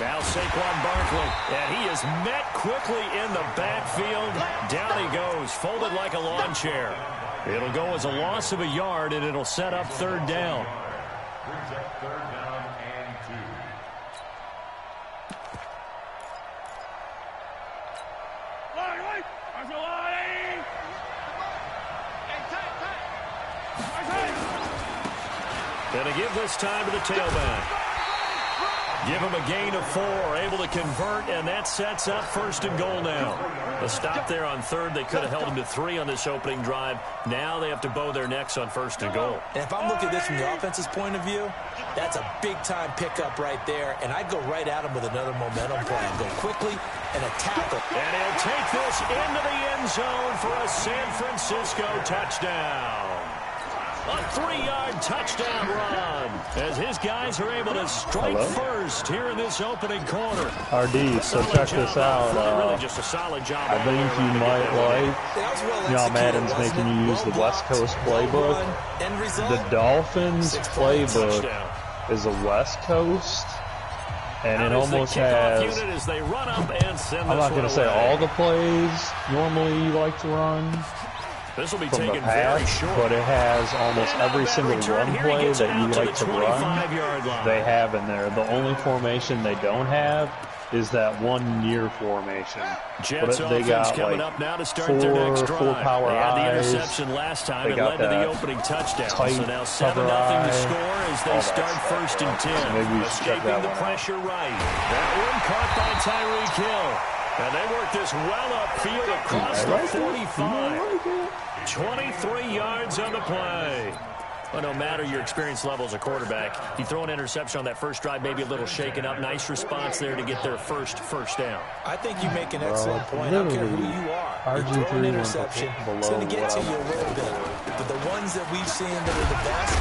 Now Saquon Barkley, and he is met quickly in the backfield. Down he goes, folded like a lawn chair. It'll go as a loss of a yard, and it'll set up third down. Brings up third down and 2. Going to give this time to the tailback. Give him a gain of 4, able to convert, and that sets up first and goal now. A stop there on third. They could have held him to 3 on this opening drive. Now they have to bow their necks on first and goal. And if I'm looking at this from the offense's point of view, that's a big-time pickup right there, and I'd go right at him with another momentum play. Go quickly and a tackle. And he'll take this into the end zone for a San Francisco touchdown. A 3-yard touchdown run as his guys are able to strike first here in this opening quarter. RD, so check this out. Really just a solid job. I think you might like, you know, Madden's making you use the West Coast playbook. The Dolphins playbook is a West Coast, and it almost has, I'm not going to say all the plays normally you like to run this will be from the taken very past, short. but it has almost every single run play that you like to run, they have in there. The only formation they don't have is that 1-year formation. Jets but they got coming like up now to start their next drive. 4 power they had the eyes. interception last time They and got led to the that opening touchdown. tight So now 7-0 cover to eye, score as they start first and 10. Maybe we should check Escaping that the one pressure right. That one caught by Tyreek Hill. And they work this well upfield across the 45. 23 yards on the play. Well, no matter your experience level as a quarterback, you throw an interception on that first drive, maybe a little shaken up. Nice response there to get their first down. I think you make an excellent point. I don't care who you are. You throw an interception, it's going to get to you a little bit. But the ones that we've seen that are the best,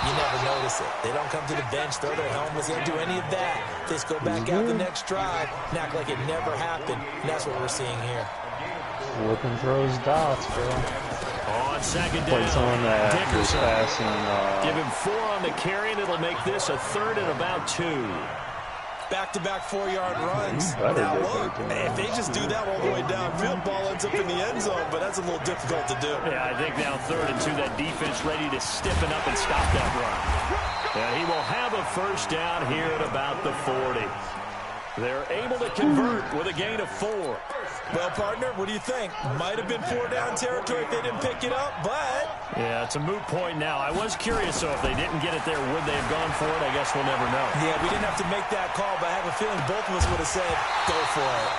you never notice it. They don't come to the bench, throw their helmets, they don't do any of that. They just go back out the next drive and act like it never happened. And that's what we're seeing here. Looking throws dots, bro. On second down, on that Dickerson. Passing, give him 4 on the carry, and it'll make this a third and about 2. Back-to-back 4-yard runs. Now look, if they just do that all the way downfield, ball ends up in the end zone, but that's a little difficult to do. Yeah, I think now 3rd and 2, that defense ready to stiffen up and stop that run. And he will have a first down here at about the 40. They're able to convert with a gain of 4. Well, partner, what do you think? Might have been 4-down territory if they didn't pick it up, but... Yeah, it's a moot point now. I was curious, though, if they didn't get it there, would they have gone for it? I guess we'll never know. Yeah, we didn't have to make that call, but I have a feeling both of us would have said, go for it.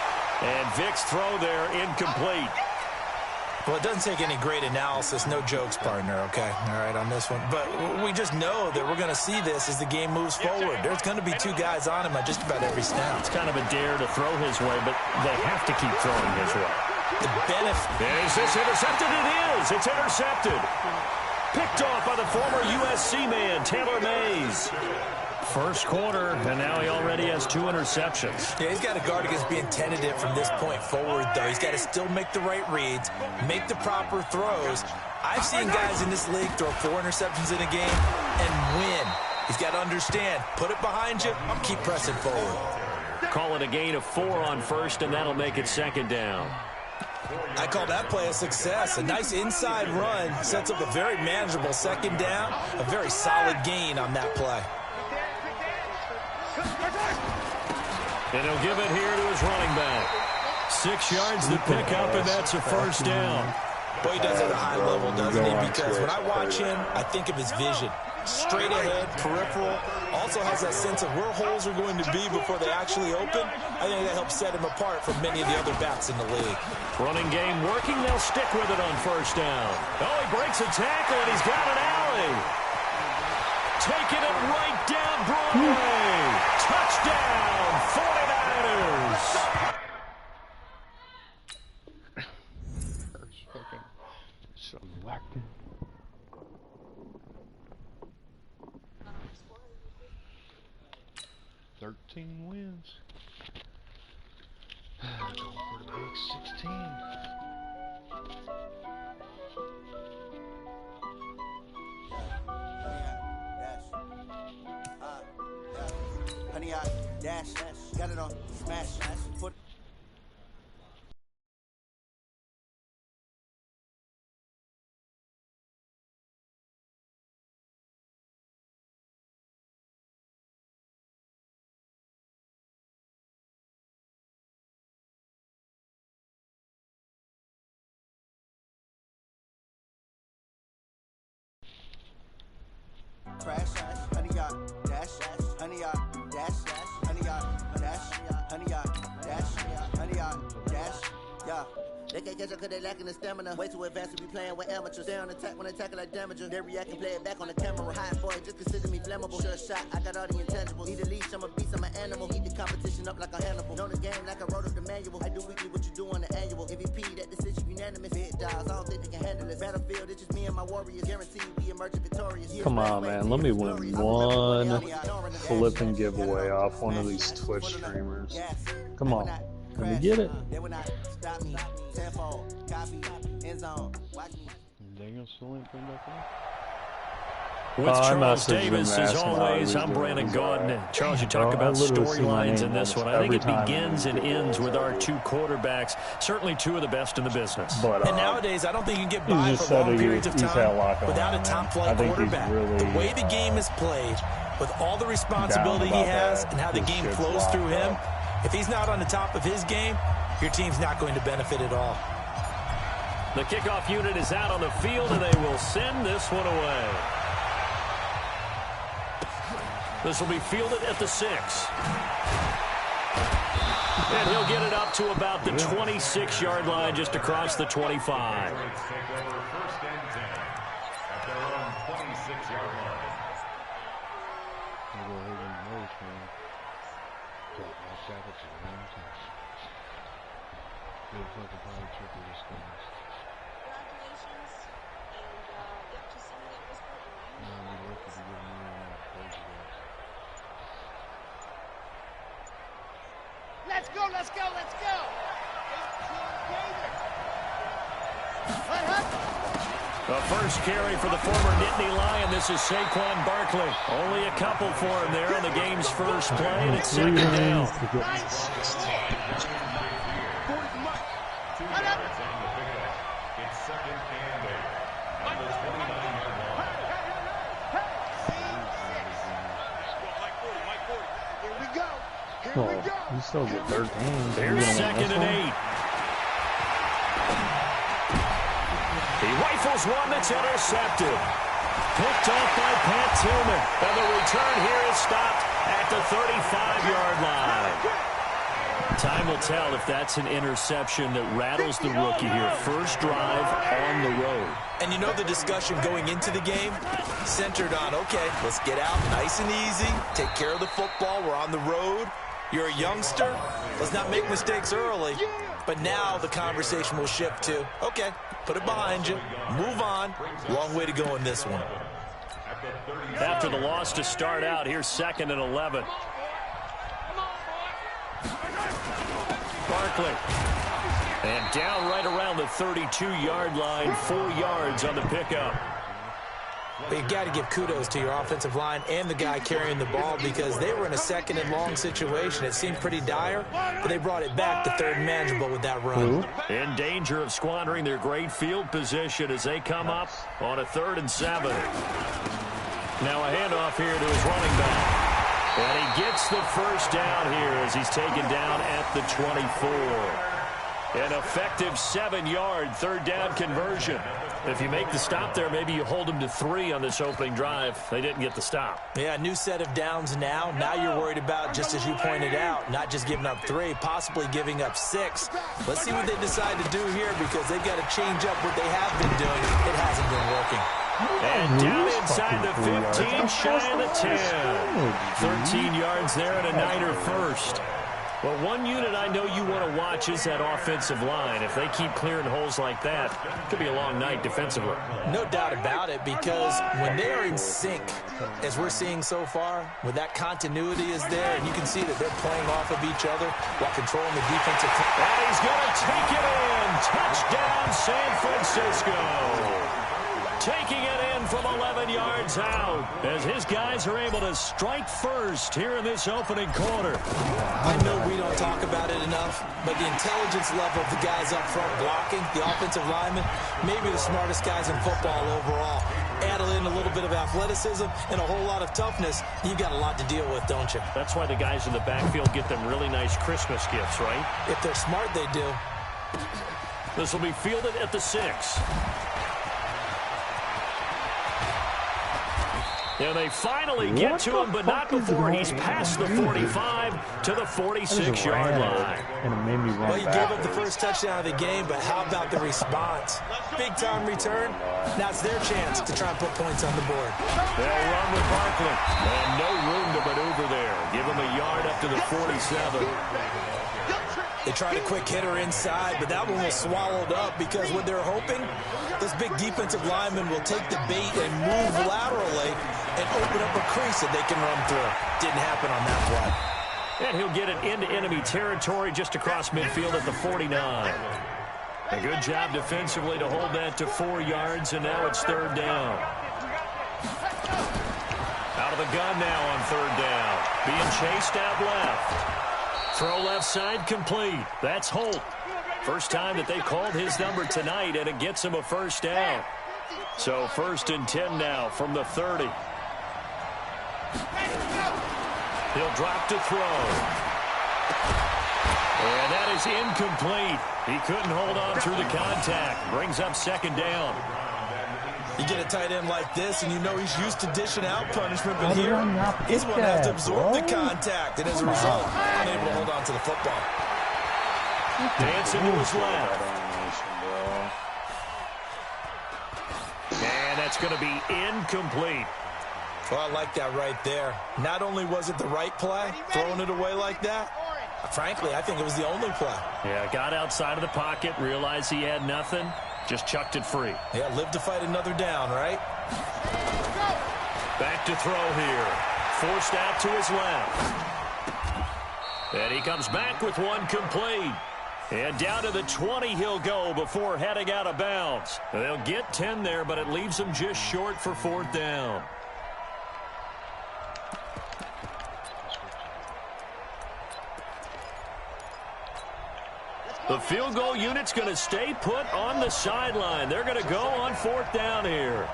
And Vic's throw there, incomplete. Well, it doesn't take any great analysis. No jokes, partner, okay? All right, on this one. But we just know that we're going to see this as the game moves forward. There's going to be 2 guys on him at just about every snap. It's kind of a dare to throw his way, but they have to keep throwing his way. The benefit. Is this intercepted? It is. It's intercepted. Picked off by the former USC man, Taylor Mays. First quarter, and now he already has 2 interceptions. Yeah, he's got to guard against being tentative from this point forward, though. He's got to still make the right reads, make the proper throws. I've seen guys in this league throw 4 interceptions in a game and win. He's got to understand, put it behind you, keep pressing forward. Call it a gain of 4 on first, and that'll make it second down. I call that play a success. A nice inside run sets up a very manageable second down, a very solid gain on that play. And he'll give it here to his running back. 6 yards to pick up, and that's a first down. Boy, he does it at a high level, doesn't he? Because when I watch him, I think of his vision. Straight ahead, peripheral. Also has that sense of where holes are going to be before they actually open. I think that helps set him apart from many of the other backs in the league. Running game working. They'll stick with it on first down. Oh, he breaks a tackle, and he's got an alley. Taking it right down Broadway. Touchdown, 49ers. Selected. Wins. Going for the big 16. Honey, dash, got it on, smash, put. Crash, honey yacht, dash, honey yacht, dash, honey yacht, dash, honey yacht, dash, honey yacht, dash, yeah. They can't catch up cause they lacking the stamina. Way too advanced to be playing with amateurs. Stay on attack when they tackle like damager. They react and play it back on the camera. High boy, just consider me flammable. Sure shot, I got all the intangibles. Need a leash, I'm a beast, I'm an animal. Heat the competition up like a Hannibal. Know the game like I wrote up the manual. I do weekly what you do on the annual. MVP, that decision unanimous. Big dials, I don't think they can handle it. Battlefield, it's just me and my warriors. Guaranteed we emerge victorious. Come on, man. Let me win one flipping giveaway off one of these Twitch streamers. Come on. Let me get it. Daniel still ain't been back in? With Charles Davis, as always, I'm Brandon Gaudin. Charles, you talk about storylines in this one. I think it begins and ends with our two quarterbacks, certainly two of the best in the business. But, and nowadays, I don't think you can get by for long periods of time without a top-flight quarterback. The way the game is played, with all the responsibility he has and how the game flows through him, if he's not on the top of his game, your team's not going to benefit at all. The kickoff unit is out on the field, and they will send this one away. This will be fielded at the 6. And he'll get it up to about the 26-yard line, just across the 25. At their own 26-yard line. Let's go, let's go, let's go! The first carry for the former Nittany Lion. This is Saquon Barkley. Only a couple for him there on the game's first play, and it's second down. It's second and 8 on the 29-yard line. Here we go. Oh, you still get 13. Here's second and 8. He rifles one that's intercepted. Picked off by Pat Tillman. And the return here is stopped at the 35-yard line. Time will tell if that's an interception that rattles the rookie here. First drive on the road. And you know the discussion going into the game centered on, okay, let's get out nice and easy, take care of the football, we're on the road. You're a youngster, let's not make mistakes early. But now the conversation will shift to, okay, put it behind you, move on. Long way to go in this one. After the loss to start out, here's second and 11. Barkley. And down right around the 32-yard line, 4 yards on the pickup. But you got to give kudos to your offensive line and the guy carrying the ball because they were in a second and long situation. It seemed pretty dire, but they brought it back to third and manageable with that run. In danger of squandering their great field position as they come up on a 3rd and 7. Now a handoff here to his running back. And he gets the first down here as he's taken down at the 24. An effective 7-yard 3rd down conversion. If you make the stop there, maybe you hold them to 3 on this opening drive. They didn't get the stop. Yeah, new set of downs now. Now you're worried about, just as you pointed out, not just giving up 3, possibly giving up 6. Let's see what they decide to do here because they've got to change up what they have been doing. It hasn't been working. And down inside the 15, shy of the 10. 13 yards there and a Niner first. Well, one unit I know you want to watch is that offensive line. If they keep clearing holes like that, it could be a long night defensively. No doubt about it, because when they are in sync, as we're seeing so far, when that continuity is there, and you can see that they're playing off of each other while controlling the defensive. And he's going to take it in. Touchdown, San Francisco. Taking it in one from 11 yards out as his guys are able to strike first here in this opening quarter. I know we don't talk about it enough, but the intelligence level of the guys up front blocking, the offensive linemen, maybe the smartest guys in football overall. Add in a little bit of athleticism and a whole lot of toughness, you've got a lot to deal with, don't you? That's why the guys in the backfield get them really nice Christmas gifts, right? If they're smart, they do. This will be fielded at the 6. And they finally get to him, but not before he's past the 45 to the 46-yard line. And it made me run Well, you back. gave up the first touchdown of the game, but how about the response? Big-time return. Now it's their chance to try and put points on the board. They'll run with Barkley. And no room to maneuver there. Give him a yard up to the 47. They tried a quick hitter inside, but that one was swallowed up because what they're hoping, this big defensive lineman will take the bait and move laterally and open up a crease that they can run through. Didn't happen on that play. And he'll get it into enemy territory just across midfield at the 49. A good job defensively to hold that to 4 yards, and now it's 3rd down. Out of the gun now on 3rd down. Being chased out left. Throw left side complete. That's Holt. First time that they called his number tonight, and it gets him a first down. So 1st and 10 now from the 30. He'll drop to throw. And that is incomplete. He couldn't hold on through the contact. Brings up 2nd down. You get a tight end like this, and you know he's used to dishing out punishment, but here he's going to have to absorb the contact, and as a result, unable to hold on to the football. Dancing to his left. And that's going to be incomplete. Well, I like that right there. Not only was it the right play, throwing it away like that, frankly, I think it was the only play. Yeah, got outside of the pocket, realized he had nothing, just chucked it free. Yeah, live to fight another down, right? Back to throw here. Forced out to his left. And he comes back with one complete. And down to the 20 he'll go before heading out of bounds. They'll get 10 there, but it leaves them just short for 4th down. The field goal unit's going to stay put on the sideline. They're going to go on 4th down here.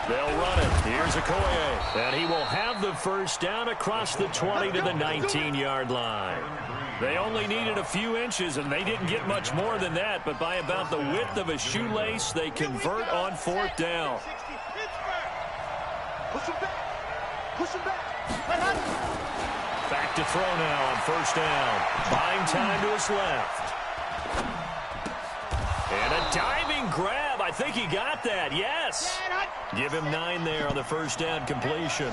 They'll run it. Here's Okoye. And he will have the first down across the 20 to the 19-yard line. They only needed a few inches, and they didn't get much more than that. But by about the width of a shoelace, they convert on 4th down. Push him back. Push him back. Back to throw now on 1st down. Buying time to his left. And a diving grab. I think he got that. Yes. Give him 9 there on the 1st down completion.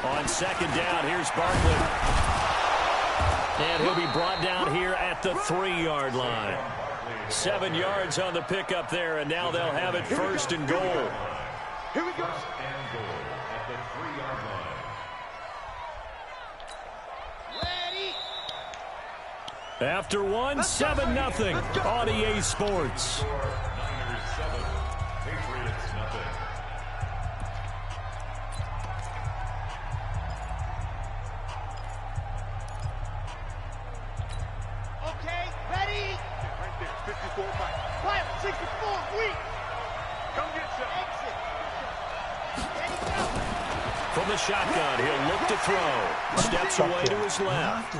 On 2nd down, here's Barkley. And he'll be brought down here at the 3-yard line. 7 yards on the pickup there, and now they'll have it 1st and goal. Here we go. And goal at the 3-yard line. Ready. After one, 7-0 on EA Sports. Niners 7, Patriots nothing. Okay, ready. Right there, 54 Mike. Fire, 64, weak. Come get some. Exit. Ready, go. From the shotgun, he'll look to throw. Steps away to his left.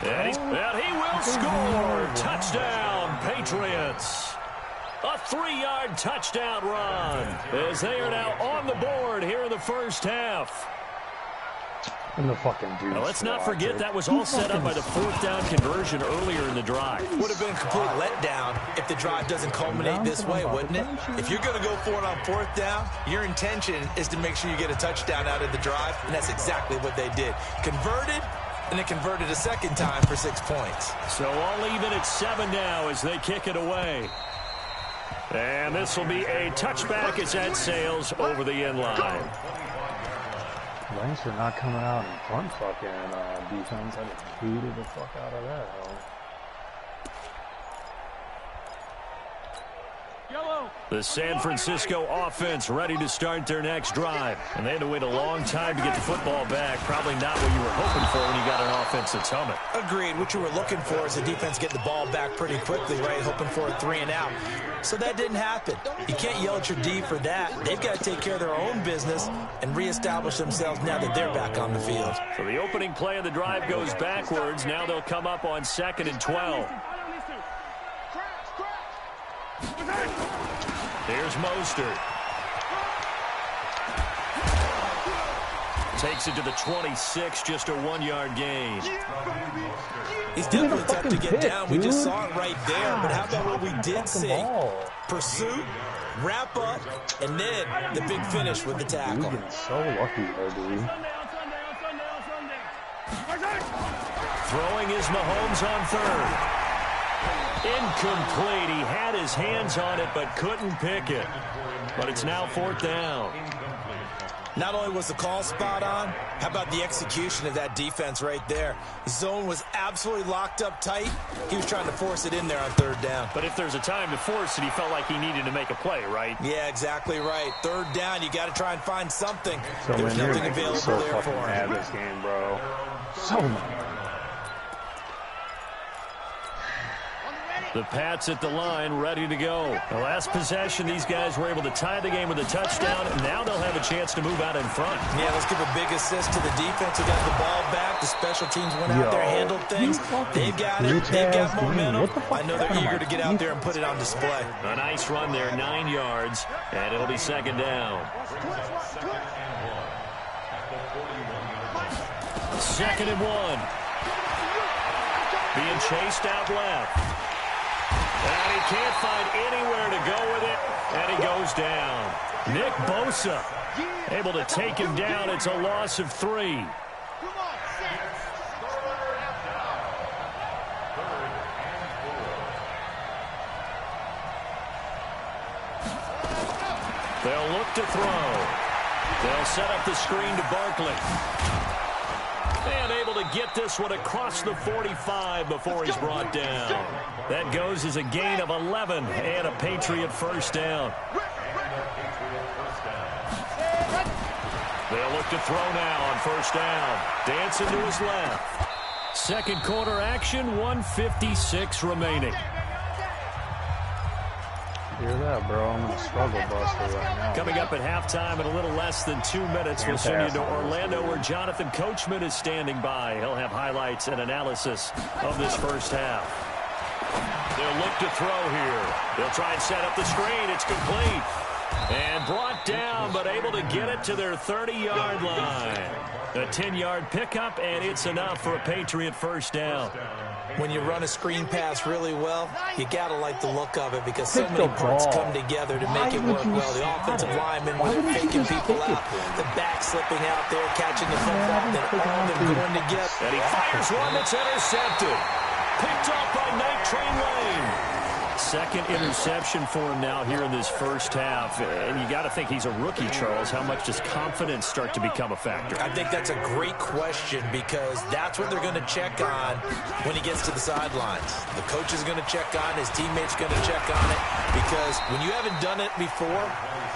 And he will score. Touchdown, Patriots. A 3-yard touchdown run as they are now on the board here in the first half. And the fucking dude. Now, let's not forget that was all set up by the 4th down conversion earlier in the drive. Would have been a complete letdown if the drive doesn't culminate this way, wouldn't it? If you're going to go for it on 4th down, your intention is to make sure you get a touchdown out of the drive, and that's exactly what they did. Converted, and they converted a 2nd time for 6 points. So all even at 7 now as they kick it away. And this will be a touchback as that sails over the end line. Thanks for not coming out in front fucking defense. I just hated the fuck out of that. The San Francisco offense ready to start their next drive. And they had to wait a long time to get the football back. Probably not what you were hoping for when you got an offense that's humming. Agreed. What you were looking for is the defense getting the ball back pretty quickly, right? Hoping for a 3 and out. So that didn't happen. You can't yell at your D for that. They've got to take care of their own business and reestablish themselves now that they're back on the field. So the opening play of the drive goes backwards. Now they'll come up on 2nd and 12. Here's Mostert. Takes it to the 26, just a 1-yard gain. He's definitely tough to get down. We just saw it right there. But how about what we did see? Pursuit, wrap up, and then the big finish with the tackle. We're getting so lucky there, dude. Throwing is Mahomes on 3rd. Incomplete. He had his hands on it but couldn't pick it. But it's now 4th down. Not only was the call spot on, how about the execution of that defense right there? The zone was absolutely locked up tight. He was trying to force it in there on 3rd down. But if there's a time to force it, he felt like he needed to make a play, right? Yeah, exactly right. 3rd down, you got to try and find something. So There's nothing available so there for mad him. this game, bro. So mad. The Pats at the line, ready to go. The last possession, these guys were able to tie the game with a touchdown, and now they'll have a chance to move out in front. Yeah, let's give a big assist to the defense who got the ball back. The special teams went out there, handled things. They've got it. They've got momentum. I know they're eager to get out there and put it on display. A nice run there, 9 yards, and it'll be 2nd down. 2nd and 1. Being chased out left. And he can't find anywhere to go with it, and he goes down. Nick Bosa able to take him down. It's a loss of 3. They'll look to throw. They'll set up the screen to Barkley. And able to get this one across the 45 before he's brought down. That goes as a gain of 11 and a Patriot 1st down. They'll look to throw now on 1st down. Dancing to his left. 2nd quarter action, 1:56 remaining. Hear that, bro? I'm in a struggle buster right now. Coming up at halftime in a little less than 2 minutes, we'll send you to Orlando where Jonathan Coachman is standing by. He'll have highlights and analysis of this 1st half. They'll look to throw here. They'll try and set up the screen. It's complete. And brought down, but able to get it to their 30-yard line. A 10-yard pickup, and it's enough for a Patriot 1st down. When you run a screen pass really well, you got to like the look of it because so many parts come together to make it work well. The offensive linemen, when they're faking people out, the back slipping out there, catching the football, then all of them going together. And he fires one that's intercepted. Picked off by Night Train Lane. 2nd interception for him now here in this 1st half. And you got to think he's a rookie, Charles. How much does confidence start to become a factor? I think that's a great question because that's what they're going to check on when he gets to the sidelines. The coach is going to check on, his teammates going to check on it because when you haven't done it before,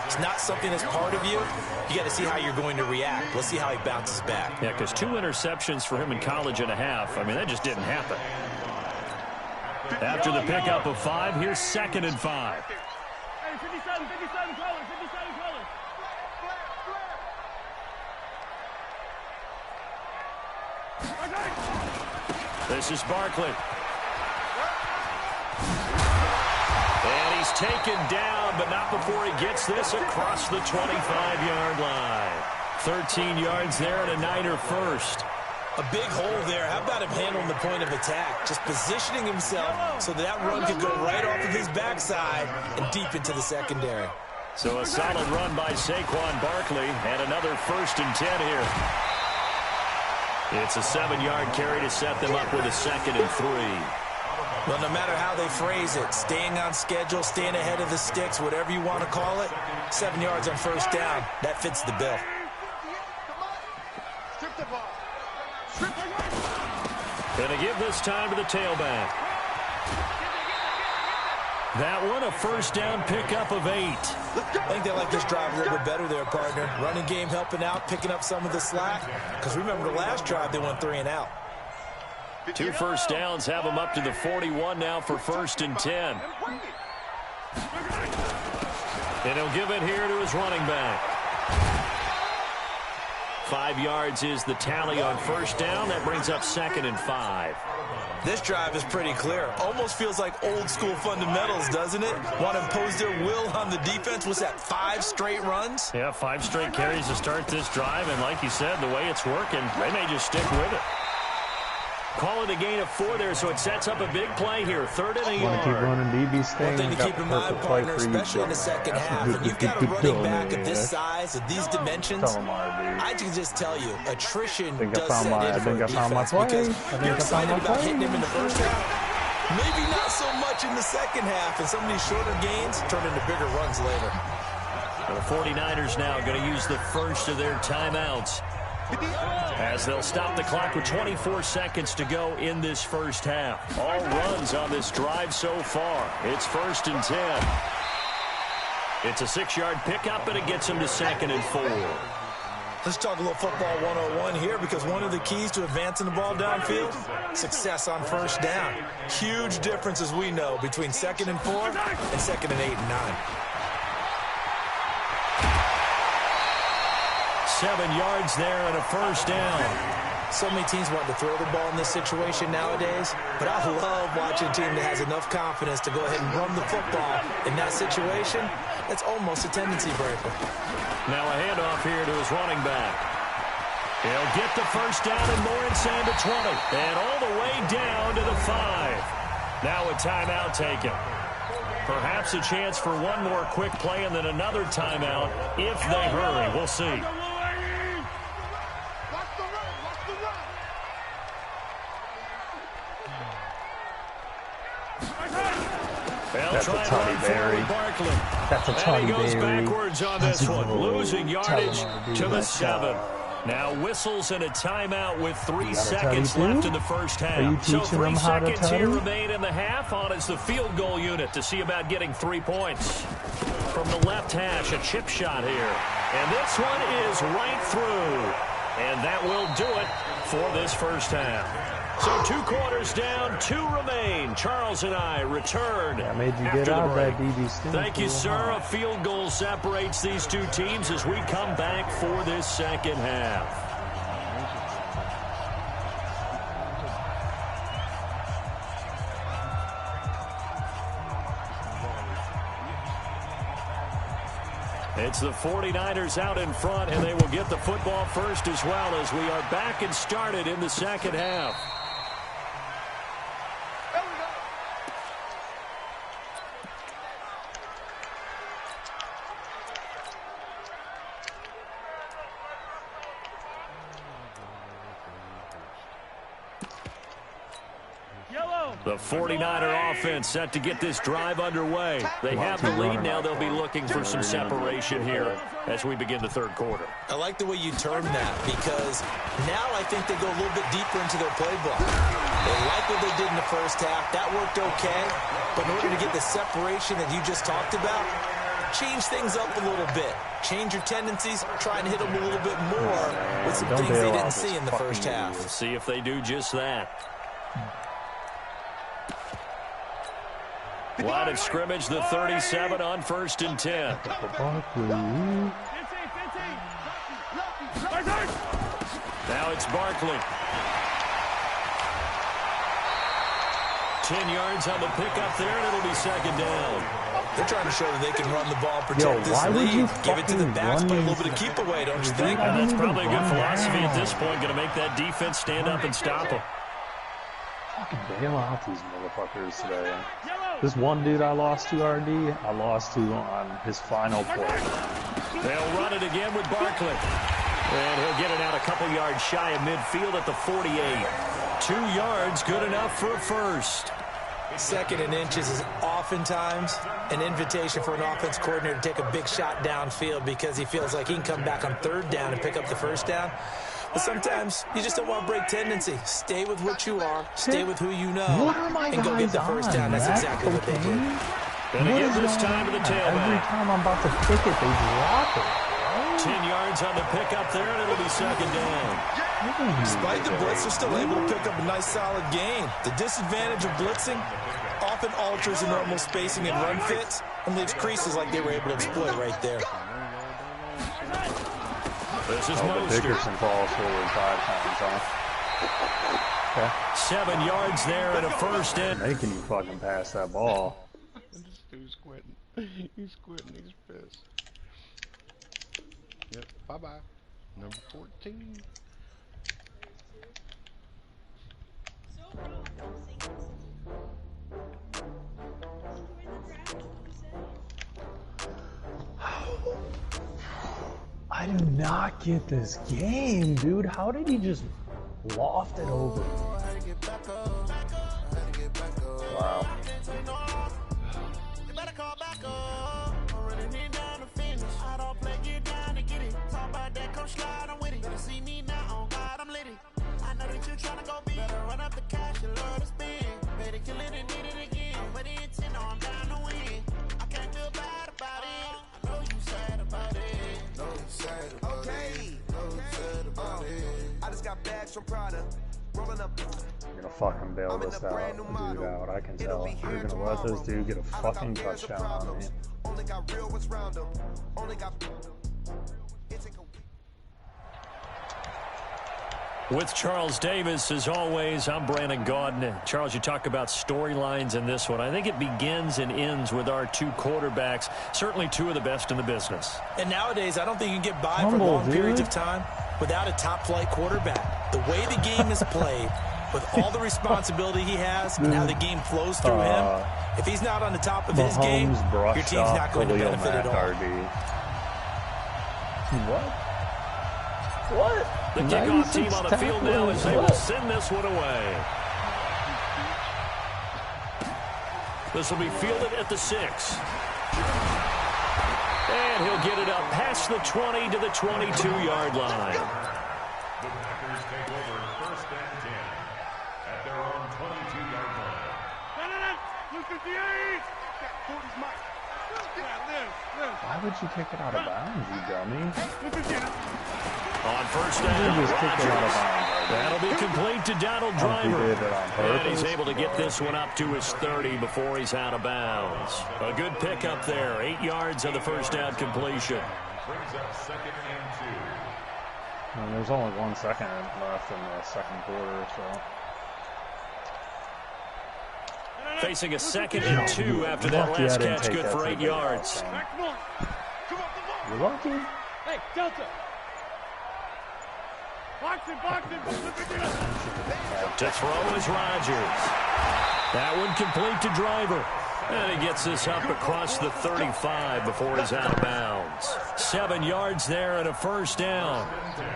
it's not something that's part of you. You got to see how you're going to react. Let's see how he bounces back. Yeah, because 2 interceptions for him in college and a half. I mean, that just didn't happen. After the pickup of 5, here's 2nd and 5. Hey, 57 colors, 57 colors. This is Barkley. And he's taken down, but not before he gets this across the 25-yard line. 13 yards there and a Niner 1st. A big hole there. How about him handling the point of attack? Just positioning himself so that run could go right off of his backside and deep into the secondary. So a solid run by Saquon Barkley and another 1st and 10 here. It's a 7-yard carry to set them up with a 2nd and 3. Well, no matter how they phrase it, staying on schedule, staying ahead of the sticks, whatever you want to call it, 7 yards on 1st down, that fits the bill. Going to give this time to the tailback. That one, a first down pickup of 8. I think they like this drive a little bit better there, partner. Running game helping out, picking up some of the slack. Because remember the last drive, they went 3 and out. 2 first downs have them up to the 41 now for 1st and 10. And he'll give it here to his running back. 5 yards is the tally on 1st down. That brings up 2nd and 5. This drive is pretty clear. Almost feels like old school fundamentals, doesn't it? Want to impose their will on the defense. Was that 5 straight runs? Yeah, 5 straight carries to start this drive. And like you said, the way it's working, they may just stick with it. Call it a gain of 4 there, so it sets up a big play here. 3rd and a yard. Want to keep running DB's thing. One thing to keep in mind, partner, especially in the second half, when you've got a running back of this size, of these dimensions, I can just tell you, attrition does set in for a defense because you're excited about hitting him in the first half. Maybe not so much in the second half, and some of these shorter gains turn into bigger runs later. The 49ers now going to use the first of their timeouts, as they'll stop the clock with 24 seconds to go in this first half. All runs on this drive so far. It's 1st and 10. It's a 6-yard pickup, and it gets him to 2nd and 4. Let's talk a little football 101 here, because one of the keys to advancing the ball downfield, success on 1st down. Huge difference, as we know, between 2nd and 4 and 2nd and 8 and 9. 7 yards there and a 1st down. So many teams want to throw the ball in this situation nowadays, but I love watching a team that has enough confidence to go ahead and run the football in that situation. That's almost a tendency breaker. Now a handoff here to his running back. He'll get the 1st down and more inside the 20. And all the way down to the 5. Now a timeout taken. Perhaps a chance for one more quick play and then another timeout if they hurry. We'll see. That's a Toddy Berry. That's a Toddy Berry. And he goes backwards on this one, losing yardage to the 7. Now whistles and a timeout with 3 seconds left in the first half. So 3 seconds here remain in the half. On is the field goal unit to see about getting 3 points. From the left hash, a chip shot here. And this one is right through. And that will do it for this first half. So 2 quarters down, 2 remain. Charles and I return after the break. Thank you, sir. A field goal separates these 2 teams as we come back for this second half. It's the 49ers out in front, and they will get the football first as well as we are back and started in the second half. The 49er offense set to get this drive underway. They have the lead. Now they'll be looking for some separation here as we begin the third quarter. I like the way you term that, because now I think they go a little bit deeper into their playbook. They like what they did in the first half. That worked okay. But in order to get the separation that you just talked about, change things up a little bit. Change your tendencies. Try and hit them a little bit more with some things they didn't see in the first half. We'll see if they do just that. Line of scrimmage, the 37 on 1st and 10. Now it's Barkley. 10 yards on the pickup there, and it'll be 2nd down. They're trying to show that they can run the ball and protect this lead. Give it to the backs, but a little bit of keep away, don't you think? That's probably a good philosophy at this point. Going to make that defense stand up and stop them. Fucking bail out these motherfuckers today. This one dude I lost to RD, I lost to on his final play. They'll run it again with Barkley. And he'll get it out a couple yards shy of midfield at the 48. 2 yards, good enough for a first. 2nd and inches is oftentimes an invitation for an offense coordinator to take a big shot downfield because he feels like he can come back on 3rd down and pick up the 1st down. But sometimes you just don't want to break tendency. Stay with what you are. Stay with who you know. And go get the first down. That's exactly what they did. Gonna give this time to the tailback. Every time I'm about to pick it, they drop it. 10 yards on the pickup there, and it'll be second down. Despite the blitz, they're still able to pick up a nice, solid gain. The disadvantage of blitzing often alters the normal spacing and run fits and leaves creases like they were able to exploit right there. This is Dickerson falls forward 5 times, huh? Okay. 7 yards there and a first in. Making you fucking pass that ball. This dude's quitting. He's quitting. He's pissed. Yep. Bye-bye. Number 14. I do not get this game, dude. How did he just loft it over? Wow. You're gonna fucking bail this dude out, I can tell. You're gonna let this dude get a fucking touchdown on me. With Charles Davis, as always, I'm Brandon Gaudin. Charles, you talk about storylines in this one. I think it begins and ends with our 2 quarterbacks, certainly 2 of the best in the business. And nowadays, I don't think you can get by for long periods of time without a top-flight quarterback. The way the game is played, with all the responsibility he has and how the game flows through him, if he's not on the top of his game, your team's not going to benefit at all. What? The kickoff team on the field now as they will send this one away. This will be fielded at the 6. And he'll get it up past the 20 to the 22-yard line. The Packers take over first and 10 at their own 22-yard line. Look at the 8. Why would you kick it out of bounds, you dummy? On first down, Rodgers. That'll be complete to Donald Driver. And he's able to get this one up to his 30 before he's out of bounds. A good pickup there. 8 yards on the first down completion. Brings up second and 2. And there's only 1 second left in the second quarter, so. Facing a 2nd and 2 after that last catch, good for 8 yards. You're lucky. Hey, Delta. Box it. To throw is Rodgers. That one complete to Driver. And he gets this up across the 35 before he's out of bounds. 7 yards there and a first down.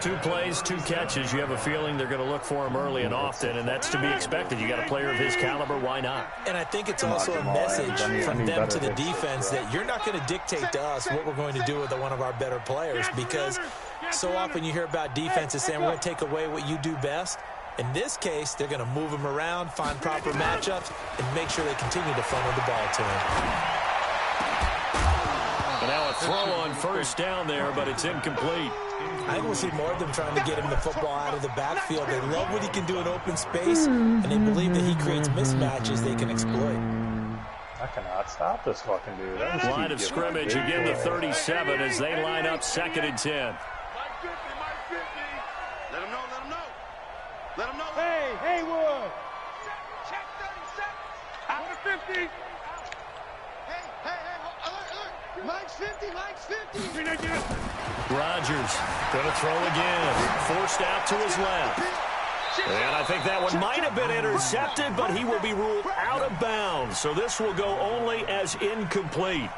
2 plays, 2 catches. You have a feeling they're going to look for him early and often, and that's to be expected. You got a player of his caliber, why not? And I think it's also a message from them to the defense that you're not going to dictate to us what we're going to do with one of our better players, because so often you hear about defenses saying we're going to take away what you do best. In this case, they're going to move him around, find proper matchups, and make sure they continue to funnel the ball to him. And now a throw on first down there, but it's incomplete. I think we'll see more of them trying to get him the football out of the backfield. They love what he can do in open space, and they believe that he creates mismatches they can exploit. I cannot stop this fucking dude. Line of scrimmage, again the 37 as they line up 2nd and 10. Let him know. Hey, Haywood. Check 37. Out of 50. Hey, alert. Mike's 50. Rodgers going to throw again. Forced out to his left. And I think that one might have been intercepted, but he will be ruled out of bounds. So this will go only as incomplete.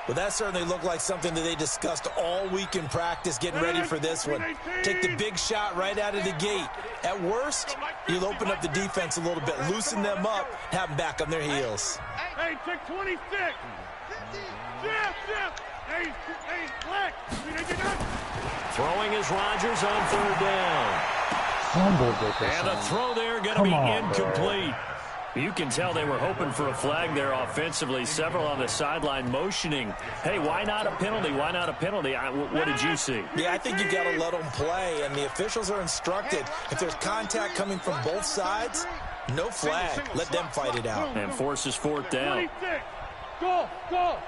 Well, that certainly looked like something that they discussed all week in practice, getting ready for this one. Take the big shot right out of the gate. At worst, you'll open up the defense a little bit, loosen them up, have them back on their heels. Hey, check 26. Jeff. Hey, Black. Throwing is Rodgers on 3rd down. And the throw there going to be incomplete. You can tell they were hoping for a flag there offensively. Several on the sideline motioning, hey, why not a penalty? Why not a penalty? What did you see? Yeah, I think you got to let them play, and the officials are instructed. If there's contact coming from both sides, no flag. Let them fight it out. And forces 4th down. Go, go.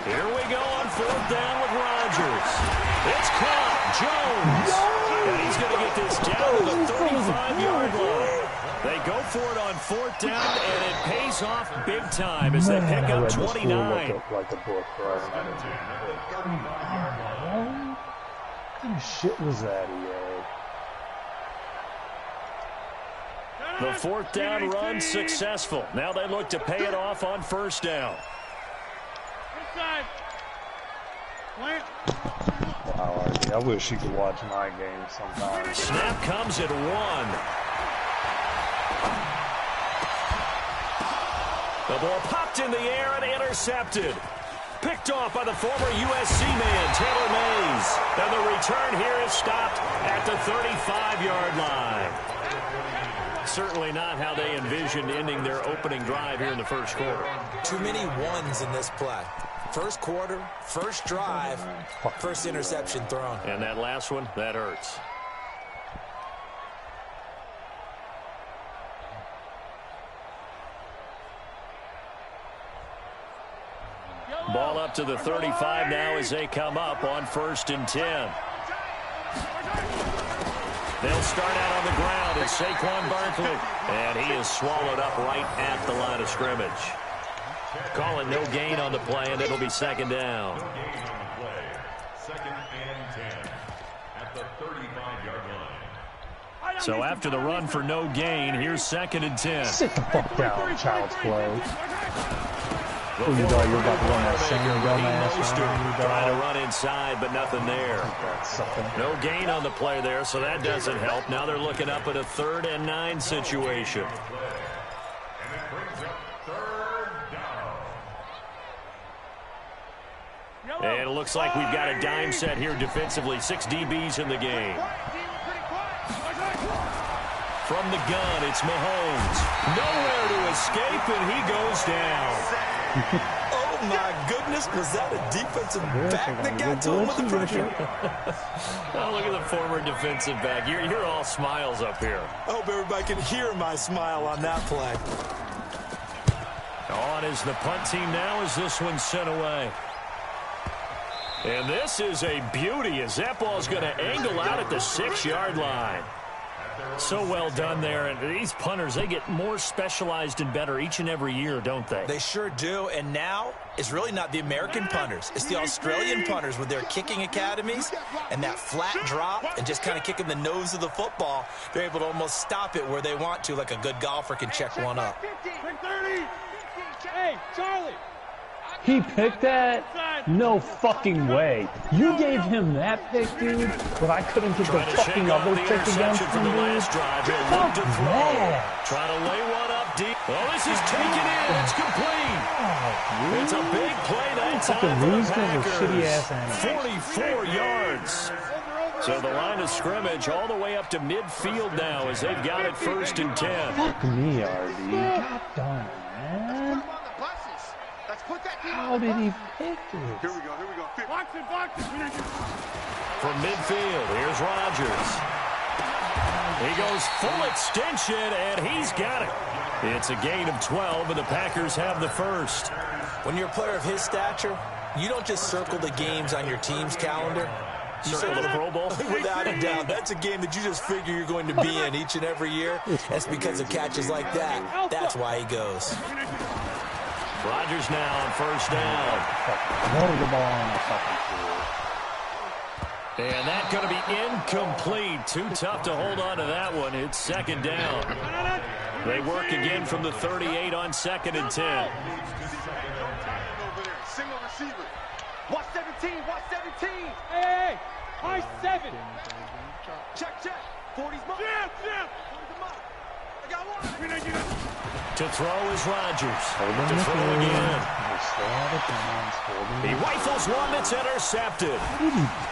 Here we go on 4th down with Rodgers. It's caught. Jones. And he's going to get this down to the 35-yard line. They go for it on 4th down, and it pays off big time as they pick up 29. Like a book, right? What kind of shit was that, EA? The 4th down run successful. Now they look to pay it off on 1st down. Inside. Plant. Wow, RD, I wish you could watch my game sometimes. Snap comes at 1. The ball popped in the air and intercepted. Picked off by the former USC man, Taylor Mays. And the return here is stopped at the 35-yard line. Certainly not how they envisioned ending their opening drive here in the 1st quarter. Too many ones in this play. 1st quarter, 1st drive, 1st interception thrown. And that last one, that hurts. Ball up to the 35 now as they come up on 1st and 10. They'll start out on the ground. It's Saquon Barkley. And he is swallowed up right at the line of scrimmage. Calling no gain on the play, and it'll be 2nd down. No gain on the play. 2nd and 10 at the 35-yard line. So after the run for no gain, here's 2nd and 10. Sit the fuck down, child's play. Oh, you thought you were about to run that same dumbass run. Trying to run inside, but nothing there. No gain on the play there, so that doesn't help. Now they're looking up at a 3rd and 9 situation. And it brings up 3rd down. And it looks like we've got a dime set here defensively. 6 DBs in the game. From the gun, it's Mahomes. Nowhere to escape, and he goes down. Oh, my goodness. Was that a defensive back that got to him with the pressure? Oh, look at the former defensive back. You're all smiles up here. I hope everybody can hear my smile on that play. On is the punt team now as this one's sent away. And this is a beauty as that ball's going to angle out at the 6-yard line. So well done there, and these punters, they get more specialized and better each and every year, don't they? They sure do, and now it's really not the American punters. It's the Australian punters with their kicking academies and that flat drop and just kind of kicking the nose of the football. They're able to almost stop it where they want to, like a good golfer can check one up. Hey, Charlie. He picked that? No fucking way. You gave him that pick, dude, but I couldn't get the fucking other pick against him, dude. Fuck that. Try to lay one up deep. Oh, this is taken in. It's complete. It's a big play that time for the Packers. 44 yards. So the line of scrimmage all the way up to midfield now as they've got it 1st and 10. Fuck me, RD. God darn it, man. How did he pick it? Here we go. Box it. From midfield, here's Rodgers. He goes full extension, and he's got it. It's a gain of 12, and the Packers have the 1st. When you're a player of his stature, you don't just circle the games on your team's calendar. You circle the Pro Bowl? Without a doubt. That's a game that you just figure you're going to be in each and every year. That's because of catches like that. That's why he goes. Rodgers now on 1st down. The ball on the fucking field. And that's going to be incomplete. Too tough to hold on to that one. It's 2nd down. They work again from the 38 on 2nd and 10. Single receiver. Watch 17. Hey. High 7. Check. 40's mark. Jam. I got one. To throw is Rodgers. To throw again. He rifles one that's intercepted.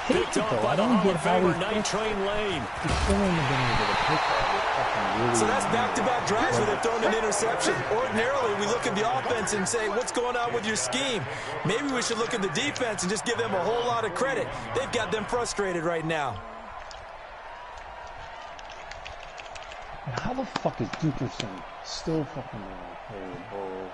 Picked off by the Hall of Famer Night Train Lane. So that's back-to-back drives where they've thrown an interception. Ordinarily, we look at the offense and say, what's going on with your scheme? Maybe we should look at the defense and just give them a whole lot of credit. They've got them frustrated right now. How the fuck is Dickerson still fucking there, bro?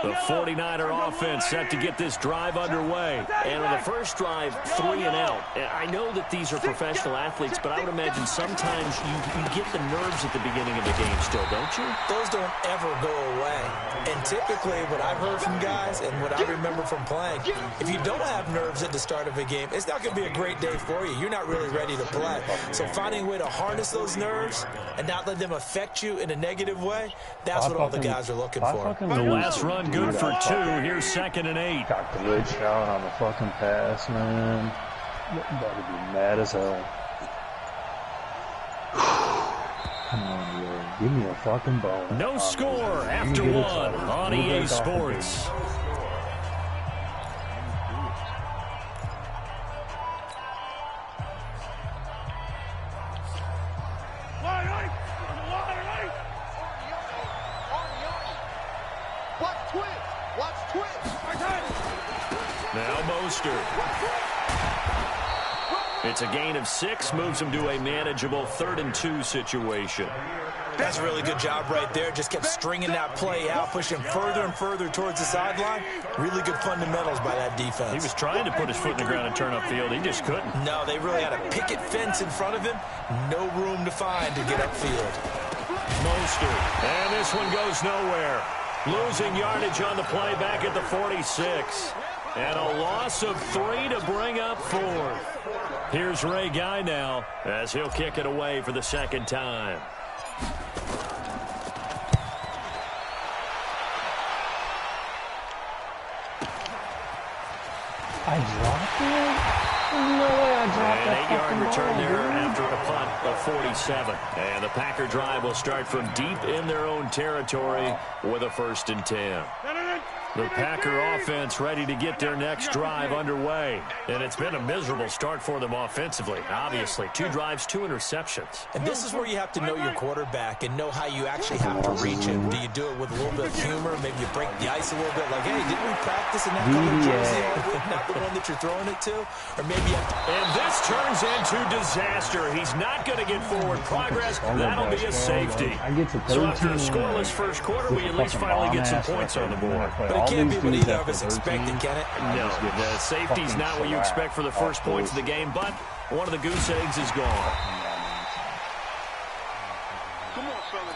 The 49er offense set to get this drive underway. And on the first drive, 3 and out. I know that these are professional athletes, but I would imagine sometimes you get the nerves at the beginning of the game still, don't you? Those don't ever go away. And typically, what I've heard from guys and what I remember from playing, if you don't have nerves at the start of a game, it's not going to be a great day for you. You're not really ready to play. So finding a way to harness those nerves and not let them affect you in a negative way, that's what all the guys are looking for. The last run good for 2. Here's 2nd and 8. Got glitched out on the fucking pass, man. About to be mad as hell. Come on, yo. Give me a fucking ball. No score after 1 on EA Sports. Now Mostert. It's a gain of 6, moves him to a manageable 3rd and 2 situation. That's a really good job right there. Just kept stringing that play out, pushing further and further towards the sideline. Really good fundamentals by that defense. He was trying to put his foot in the ground and turn upfield. He just couldn't. No, they really had a picket fence in front of him. No room to find to get upfield. Mostert. And this one goes nowhere. Losing yardage on the play back at the 46. And a loss of 3 to bring up 4th. Here's Ray Guy now as he'll kick it away for the 2nd time. I dropped it? No way I dropped that. An 8-yard return there after a punt of 47. And the Packer drive will start from deep in their own territory with a 1st and 10. The Packer offense ready to get their next drive underway. And it's been a miserable start for them offensively, obviously. 2 drives, 2 interceptions. And this is where you have to know your quarterback and know how you actually have to reach him. Do you do it with a little bit of humor? Maybe you break the ice a little bit, like, hey, didn't we practice in that color jersey? Not the one that you're throwing it to? Or maybe you have to... And this turns into disaster. He's not going to get forward progress. That'll be a safety. So after a scoreless first quarter, we at least finally get some points on the board. But it can't be what either of us expected, can it? No, the safety's not what you expect for the first points of the game, but one of the goose eggs is gone. Come on, fellas.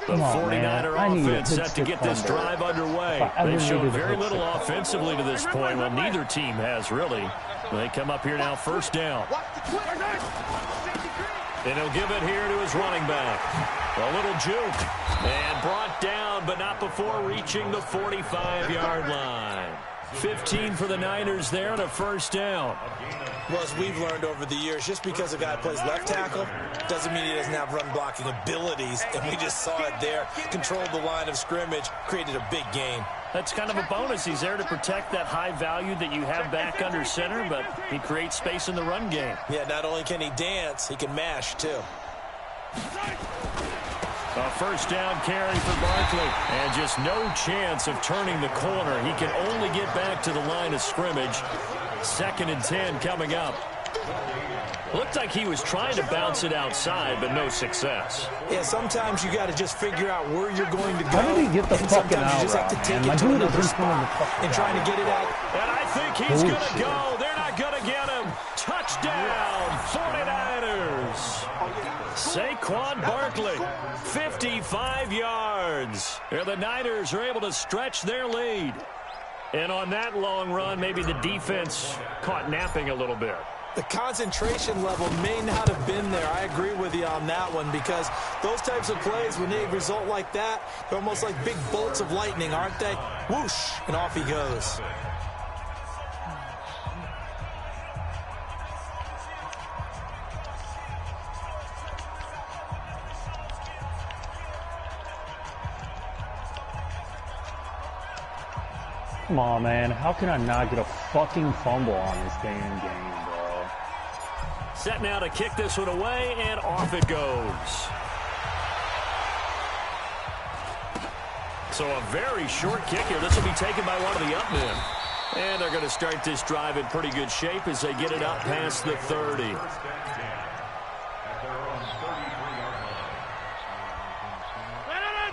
The 49er offense set to get this drive underway. They've shown very little offensively to this point. Well, neither team has really. They come up here now, 1st down. And he'll give it here to his running back. A little juke. And brought down, but not before reaching the 45-yard line. 15 for the Niners there and a 1st down. Well, as we've learned over the years, just because a guy plays left tackle doesn't mean he doesn't have run-blocking abilities. And we just saw it there. Controlled the line of scrimmage, created a big gain. That's kind of a bonus. He's there to protect that high value that you have back under center, but he creates space in the run game. Yeah, not only can he dance, he can mash, too. A 1st down carry for Barkley. And just no chance of turning the corner. He can only get back to the line of scrimmage. 2nd and 10 coming up. Looked like he was trying to bounce it outside, but no success. Yeah, sometimes you got to just figure out where you're going to go. How did he get the fucking out? Sometimes you just have to take it to another spot and trying to get it out. And I think he's going to go. They're not going to get him. Touchdown, 49ers. Saquon Barkley, 55 yards. And the Niners are able to stretch their lead. And on that long run, maybe the defense caught napping a little bit. The concentration level may not have been there. I agree with you on that one because those types of plays, when they result like that, they're almost like big bolts of lightning, aren't they? Whoosh, and off he goes. Come on, man. How can I not get a fucking fumble on this damn game, bro? Set now to kick this one away, and off it goes. So a very short kick here. This will be taken by one of the up men. And they're going to start this drive in pretty good shape as they get it up past the 30.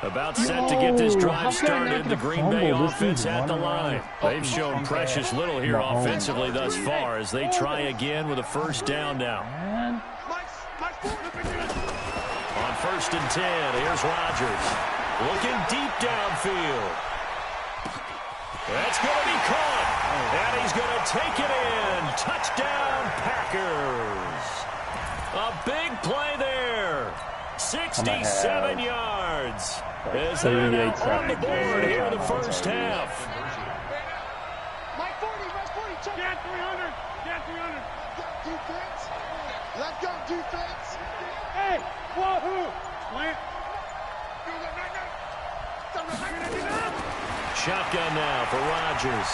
About set to get this drive started. The Green Bay offense at the line. They've shown precious little here offensively thus far as they try again with a first down now. On 1st and 10, here's Rodgers. Looking deep downfield. That's going to be caught. And he's going to take it in. Touchdown, Packers. A big play there. 67 yards. As they're now on the board here in the first half. Mike 40, rush 40, check. 300. Get 300. Defense. Let's go, defense. Hey, wahoo. Plant. Shotgun now for Rodgers.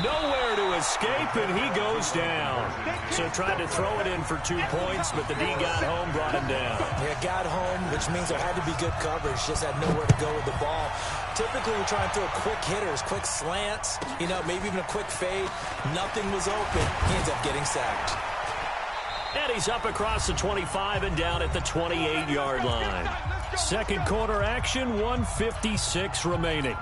Nowhere to escape, and he goes down. So tried to throw it in for 2 points, but the D got home, brought him down. Yeah, got home, which means there had to be good coverage. Just had nowhere to go with the ball. Typically, we try and throw quick hitters, quick slants, maybe even a quick fade. Nothing was open. He ends up getting sacked. And he's up across the 25 and down at the 28-yard line. Second quarter action, 1:56 remaining.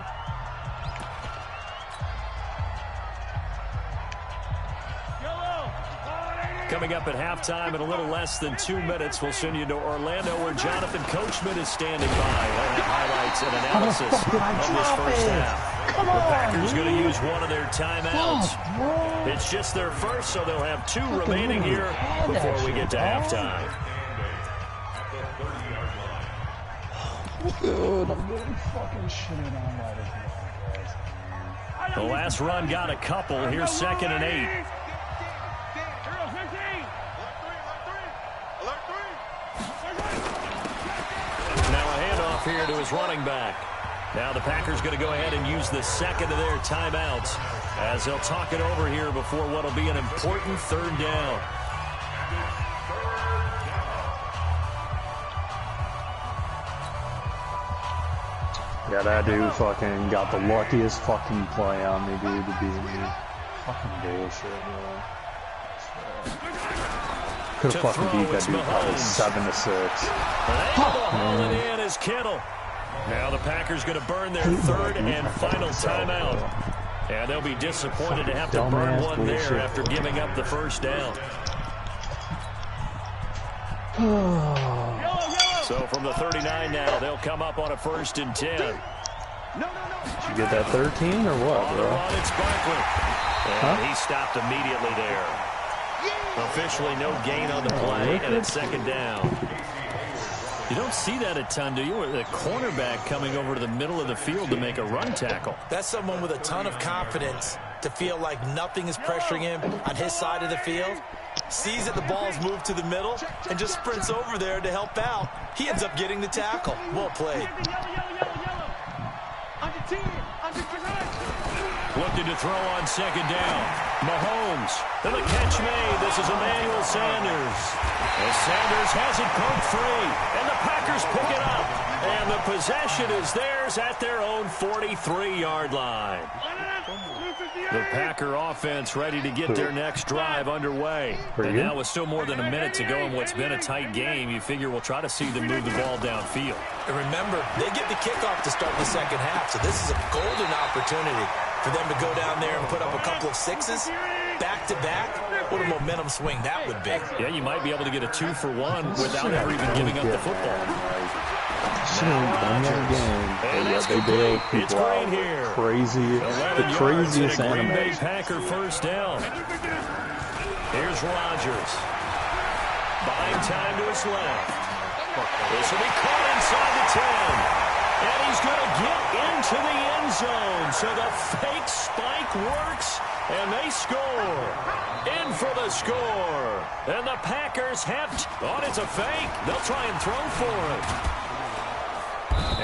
Coming up at halftime in a little less than 2 minutes, we'll send you to Orlando where Jonathan Coachman is standing by. He'll have highlights and analysis of this first half. The Packers going to use one of their timeouts. It's just their first, so they'll have 2 remaining here before we get to halftime. Dude, I'm getting fucking shit on by this. The last run got a couple. Here's 2nd and 8. Here to his running back. Now the Packers going to go ahead and use the second of their timeouts as they'll talk it over here before what will be an important 3rd down. Yeah, that dude fucking got the luckiest fucking play on me, dude, to be me. Fucking bullshit, bro. Could have fucking beat that dude probably 7-6. Hauling in is Kittle. Now the Packers going to burn their 3rd and final timeout. And they'll be disappointed to have to burn one there after giving up the first down. So from the 39 now, they'll come up on a 1st and 10. Did you get that 13 or what, bro? It's Barkley. And he stopped immediately there. Officially no gain on the play, and it's 2nd down. You don't see that a ton, do you? Or the cornerback coming over to the middle of the field to make a run tackle. That's someone with a ton of confidence to feel like nothing is pressuring him on his side of the field. Sees that the ball's moved to the middle and just sprints over there to help out. He ends up getting the tackle. Well played. Looking to throw on 2nd down. Mahomes. And the catch made. This is Emmanuel Sanders. As Sanders has it poked free. And the Packers pick it up. And the possession is theirs at their own 43-yard line. The Packer offense ready to get their next drive underway. And now with still more than a minute to go in what's been a tight game, you figure we'll try to see them move the ball downfield. And remember, they get the kickoff to start the second half, so this is a golden opportunity for them to go down there and put up a couple of 6s back-to-back. What a momentum swing that would be. Yeah, you might be able to get a 2-for-1 without ever even giving up the football. And they bailed people out. Crazy, the craziest Green Bay animation. Packer first down. Here's Rodgers. Buying time to his left. This will be caught inside the 10. And he's going to get into the end zone. So the fake spike works, and they score. In for the score. And the Packers have... Oh, it's a fake. They'll try and throw for it.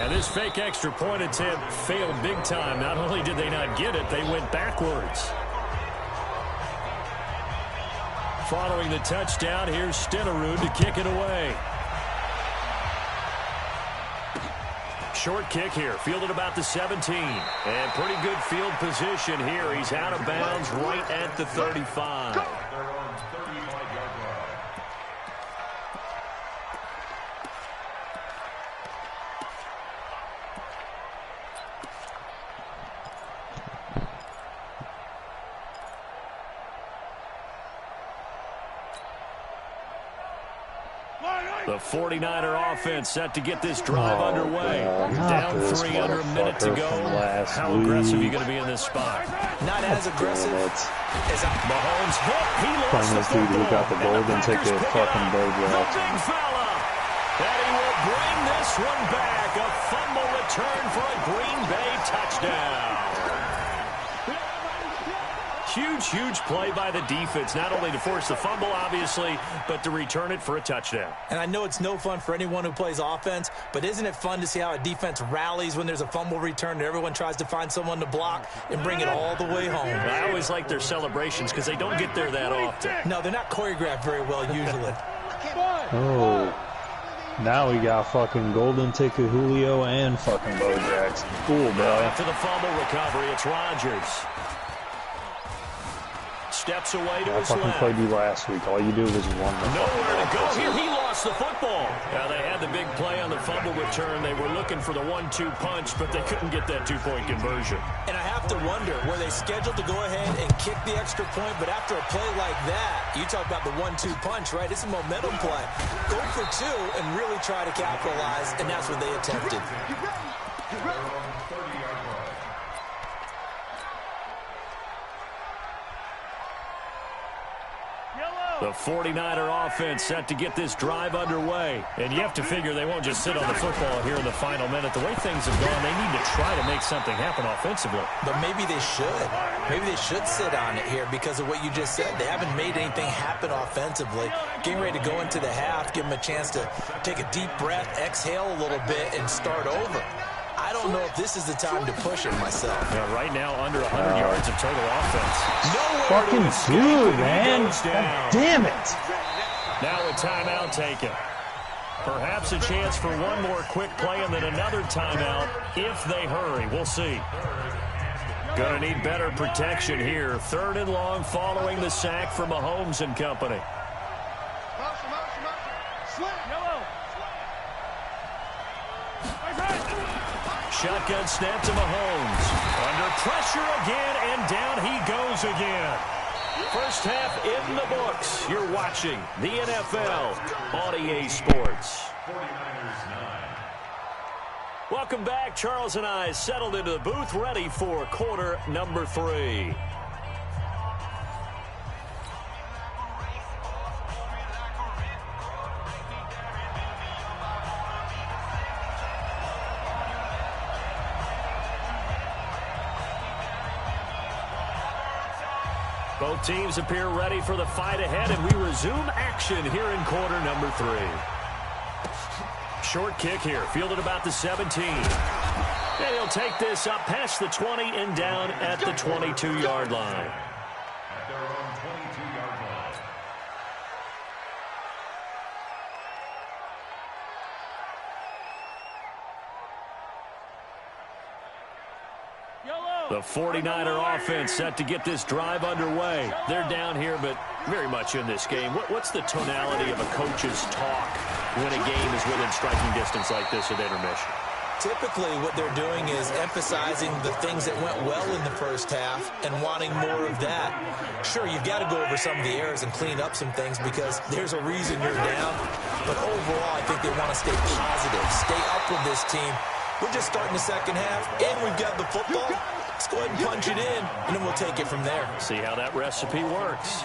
And this fake extra point attempt failed big time. Not only did they not get it, they went backwards. Following the touchdown, here's Stenerud to kick it away. Short kick here, fielded about the 17. And pretty good field position here. He's out of bounds right at the 35. The 49er offense set to get this drive underway. Down 3 under a minute to go. How aggressive are you going to be in this spot? Not as aggressive as Mahomes hit. He lost the football. Who got the golden ticket, fucking Bojack. The big fella. And he will bring this one back. A fumble return for a Green Bay touchdown. Huge play by the defense, not only to force the fumble, obviously, but to return it for a touchdown. And I know it's no fun for anyone who plays offense, but isn't it fun to see how a defense rallies when there's a fumble return and everyone tries to find someone to block and bring it all the way home? I always like their celebrations because they don't get there that often. No, they're not choreographed very well usually. Oh. Now we got fucking golden ticket Julio and fucking Bo Jackson. Cool, bro. After the fumble recovery, it's Rodgers. Steps away to his left. I fucking played you last week. All you do is run the nowhere to go here. He lost the football. Now they had the big play on the fumble return. They were looking for the 1-2 punch, but they couldn't get that 2-point conversion. And I have to wonder, were they scheduled to go ahead and kick the extra point, but after a play like that, you talk about the 1-2 punch, right? It's a momentum play. Go for 2 and really try to capitalize, and that's what they attempted. The 49er offense set to get this drive underway. And you have to figure they won't just sit on the football here in the final minute. The way things have gone, they need to try to make something happen offensively. But maybe they should. Maybe they should sit on it here because of what you just said. They haven't made anything happen offensively. Getting ready to go into the half, give them a chance to take a deep breath, exhale a little bit, and start over. I don't know if this is the time to push it myself. Yeah, right now, under 100 yards of total offense. Fucking dude, man. God damn it. Now a timeout taken. Perhaps a chance for one more quick play and then another timeout if they hurry. We'll see. Gonna need better protection here. 3rd and long following the sack from Mahomes and company. Shotgun snap to Mahomes. Under pressure again, and down he goes again. First half in the books. You're watching the NFL on EA Sports. Welcome back. Charles and I settled into the booth, ready for quarter number 3. Both teams appear ready for the fight ahead, and we resume action here in quarter number 3. Short kick here, fielded about the 17. And he'll take this up past the 20 and down at the 22-yard line. At their own 22-yard line. The 49er offense set to get this drive underway. They're down here, but very much in this game. What's the tonality of a coach's talk when a game is within striking distance like this at intermission? Typically, what they're doing is emphasizing the things that went well in the first half and wanting more of that. Sure, you've got to go over some of the errors and clean up some things because there's a reason you're down. But overall, I think they want to stay positive, stay up with this team. We're just starting the second half, and we've got the football. Let's go ahead and punch it in, and then we'll take it from there. See how that recipe works.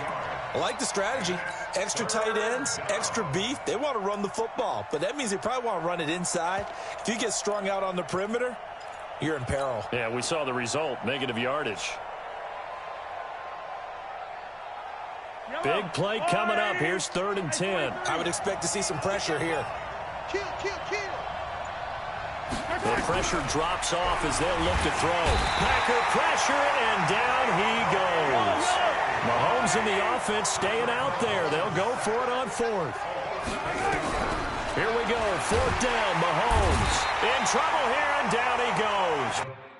I like the strategy. Extra tight ends, extra beef. They want to run the football, but that means they probably want to run it inside. If you get strung out on the perimeter, you're in peril. Yeah, we saw the result, negative yardage. Big play coming up. Here's 3rd and 10. I would expect to see some pressure here. Kill. The pressure drops off as they'll look to throw. Packer pressure, and down he goes. Mahomes and the offense staying out there. They'll go for it on fourth. Here we go. Fourth down. Mahomes in trouble here, and down he goes.